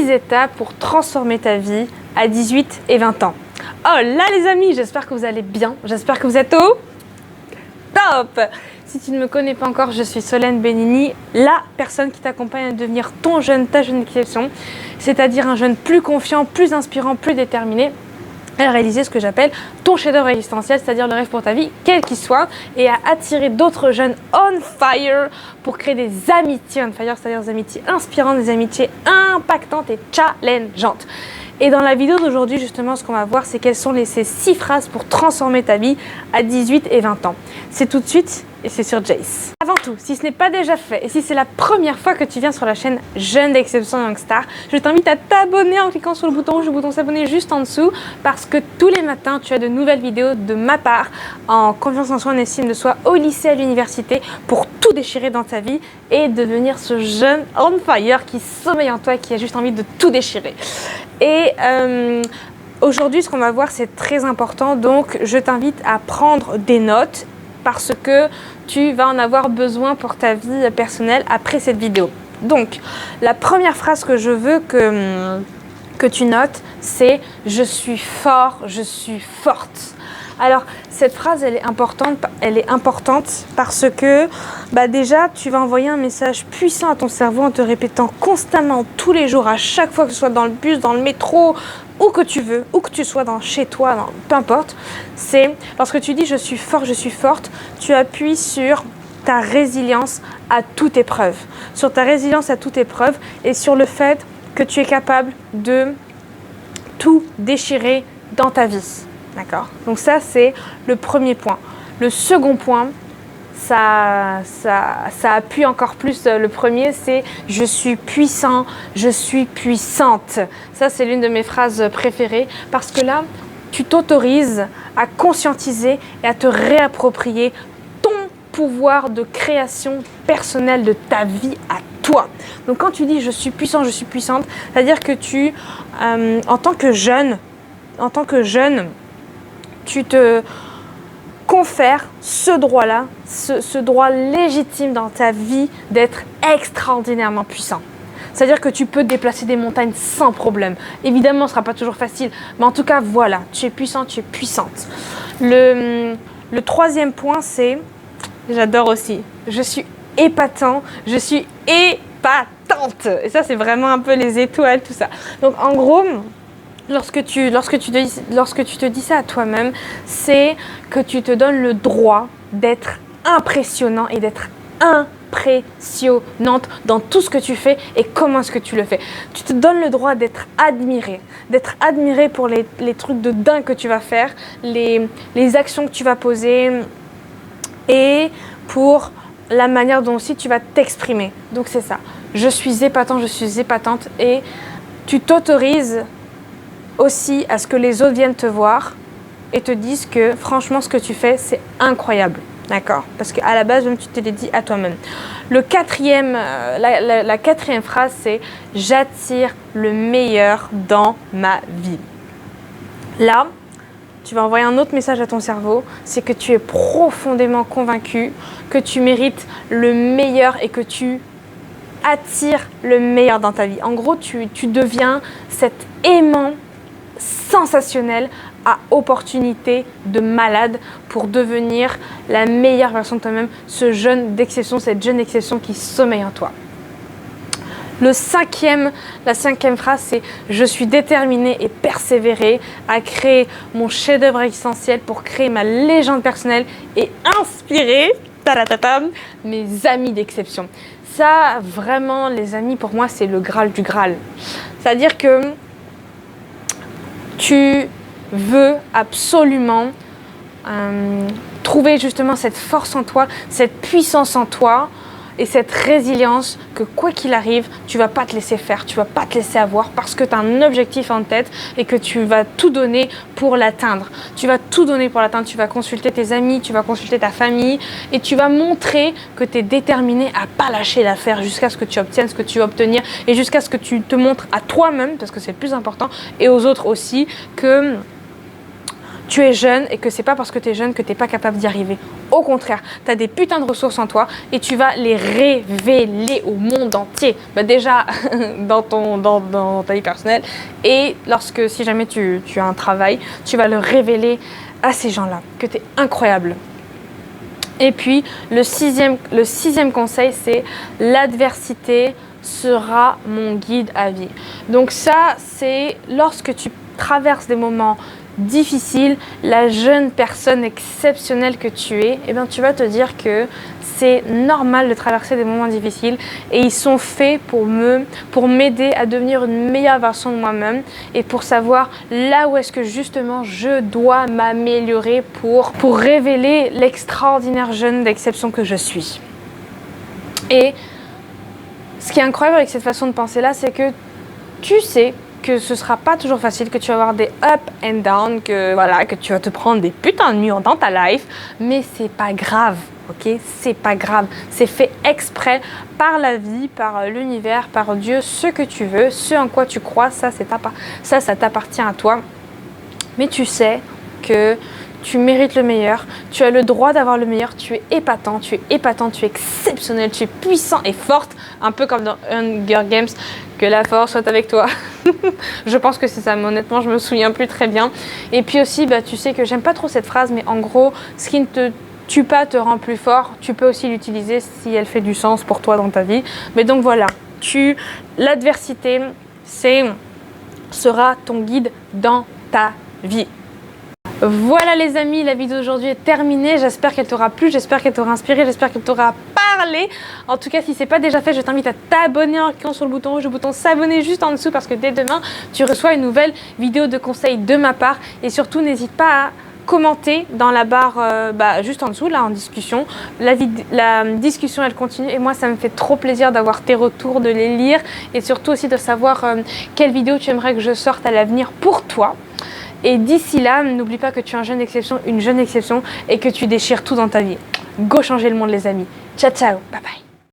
10 étapes pour transformer ta vie à 18 et 20 ans. Oh là les amis, j'espère que vous allez bien, j'espère que vous êtes au top. Si tu ne me connais pas encore, je suis Solène Benigni, la personne qui t'accompagne à devenir ton jeune, ta jeune exception, c'est-à-dire un jeune plus confiant, plus inspirant, plus déterminé, à réaliser ce que j'appelle ton chef-d'œuvre existentiel, c'est-à-dire le rêve pour ta vie, quel qu'il soit, et à attirer d'autres jeunes on fire pour créer des amitiés on fire, c'est-à-dire des amitiés inspirantes, des amitiés impactantes et challengeantes. Et dans la vidéo d'aujourd'hui, justement, ce qu'on va voir, c'est quelles sont ces 6 phrases pour transformer ta vie à 18 et 20 ans. C'est tout de suite et c'est sur Jace. Avant tout, si ce n'est pas déjà fait et si c'est la première fois que tu viens sur la chaîne Jeune d'Exception Youngstar, je t'invite à t'abonner en cliquant sur le bouton rouge, le bouton s'abonner juste en dessous, parce que tous les matins, tu as de nouvelles vidéos de ma part en confiance en soi, en estime de soi, au lycée, à l'université, pour tout déchirer dans ta vie et devenir ce jeune on fire qui sommeille en toi et qui a juste envie de tout déchirer. Et aujourd'hui, ce qu'on va voir, c'est très important, donc je t'invite à prendre des notes parce que tu vas en avoir besoin pour ta vie personnelle après cette vidéo. Donc, la première phrase que je veux que tu notes, c'est « Je suis fort, je suis forte ». Alors, cette phrase, elle est importante parce que déjà, tu vas envoyer un message puissant à ton cerveau en te répétant constamment, tous les jours, à chaque fois que ce soit dans le bus, dans le métro, où que tu veux, où que tu sois, chez toi, peu importe. C'est lorsque tu dis « je suis fort, je suis forte », tu appuies sur ta résilience à toute épreuve. Sur ta résilience à toute épreuve et sur le fait que tu es capable de tout déchirer dans ta vie. D'accord? Donc ça, c'est le premier point. Le second point, ça appuie encore plus le premier, c'est « je suis puissant, je suis puissante ». Ça, c'est l'une de mes phrases préférées parce que là, tu t'autorises à conscientiser et à te réapproprier ton pouvoir de création personnelle de ta vie à toi. Donc quand tu dis « je suis puissant, je suis puissante », c'est-à-dire que tu, en tant que jeune, tu te confères ce droit-là, ce droit légitime dans ta vie d'être extraordinairement puissant. C'est-à-dire que tu peux déplacer des montagnes sans problème. Évidemment, ce ne sera pas toujours facile, mais en tout cas, voilà, tu es puissant, tu es puissante. Le troisième point, c'est, j'adore aussi, je suis épatant, je suis épatante. Et ça, c'est vraiment un peu les étoiles, tout ça. Donc, en gros, lorsque tu te dis ça à toi-même, c'est que tu te donnes le droit d'être impressionnant et d'être impressionnante dans tout ce que tu fais et comment est-ce que tu le fais. Tu te donnes le droit d'être admiré pour les trucs de dingue que tu vas faire, les actions que tu vas poser et pour la manière dont aussi tu vas t'exprimer. Donc c'est ça. Je suis épatant, je suis épatante et tu t'autorises aussi à ce que les autres viennent te voir et te disent que franchement ce que tu fais c'est incroyable, d'accord? Parce qu'à la base même tu te l'es dit à toi-même. La quatrième phrase c'est « j'attire le meilleur dans ma vie ». Là, tu vas envoyer un autre message à ton cerveau, c'est que tu es profondément convaincu que tu mérites le meilleur et que tu attires le meilleur dans ta vie. En gros, tu deviens cet aimant sensationnel à opportunité de malade pour devenir la meilleure version de toi-même, ce jeune d'exception, cette jeune exception qui sommeille en toi. La cinquième phrase, c'est « je suis déterminée et persévérée à créer mon chef-d'œuvre existentiel pour créer ma légende personnelle et inspirer mes amis d'exception ». Ça, vraiment, les amis, pour moi, c'est le Graal du Graal. C'est-à-dire que tu veux absolument trouver justement cette force en toi, cette puissance en toi et cette résilience que quoi qu'il arrive, tu ne vas pas te laisser faire, tu ne vas pas te laisser avoir parce que tu as un objectif en tête et que tu vas tout donner pour l'atteindre. Tu vas tout donner pour l'atteindre, tu vas consulter tes amis, tu vas consulter ta famille et tu vas montrer que tu es déterminé à ne pas lâcher l'affaire jusqu'à ce que tu obtiennes ce que tu veux obtenir et jusqu'à ce que tu te montres à toi-même, parce que c'est le plus important, et aux autres aussi, que tu es jeune et que c'est pas parce que tu es jeune que tu n'es pas capable d'y arriver. Au contraire, tu as des putains de ressources en toi et tu vas les révéler au monde entier. Bah déjà dans ta vie personnelle et si jamais tu as un travail, tu vas le révéler à ces gens-là, que tu es incroyable. Et puis le sixième conseil, c'est l'adversité sera mon guide à vie. Donc ça, c'est lorsque tu traverses des moments difficiles, la jeune personne exceptionnelle que tu es, eh bien, tu vas te dire que c'est normal de traverser des moments difficiles et ils sont faits pour m'aider à devenir une meilleure version de moi-même et pour savoir là où est-ce que justement je dois m'améliorer pour révéler l'extraordinaire jeune d'exception que je suis. Et ce qui est incroyable avec cette façon de penser là, c'est que tu sais que ce sera pas toujours facile, que tu vas avoir des up and down, que tu vas te prendre des putains de murs dans ta life, mais c'est pas grave, ok? C'est pas grave, c'est fait exprès par la vie, par l'univers, par Dieu, ce que tu veux, ce en quoi tu crois, ça t'appartient à toi, mais tu sais que tu mérites le meilleur, tu as le droit d'avoir le meilleur, tu es épatant, tu es exceptionnel, tu es puissant et forte, un peu comme dans Hunger Games, que la force soit avec toi. Je pense que c'est ça, mais honnêtement, je me souviens plus très bien. Et puis aussi, tu sais que j'aime pas trop cette phrase, mais en gros, ce qui ne te tue pas te rend plus fort. Tu peux aussi l'utiliser si elle fait du sens pour toi dans ta vie. Mais donc voilà, l'adversité, sera ton guide dans ta vie. Voilà les amis, la vidéo d'aujourd'hui est terminée. J'espère qu'elle t'aura plu, j'espère qu'elle t'aura inspiré, j'espère qu'elle t'aura parlé. En tout cas, si ce n'est pas déjà fait, je t'invite à t'abonner en cliquant sur le bouton rouge, le bouton s'abonner juste en dessous parce que dès demain, tu reçois une nouvelle vidéo de conseils de ma part. Et surtout, n'hésite pas à commenter dans la barre juste en dessous, là en discussion. La discussion, elle continue et moi, ça me fait trop plaisir d'avoir tes retours, de les lire et surtout aussi de savoir quelle vidéo tu aimerais que je sorte à l'avenir pour toi. Et d'ici là, n'oublie pas que tu es une jeune exception et que tu déchires tout dans ta vie. Go changer le monde les amis. Ciao, ciao, bye bye.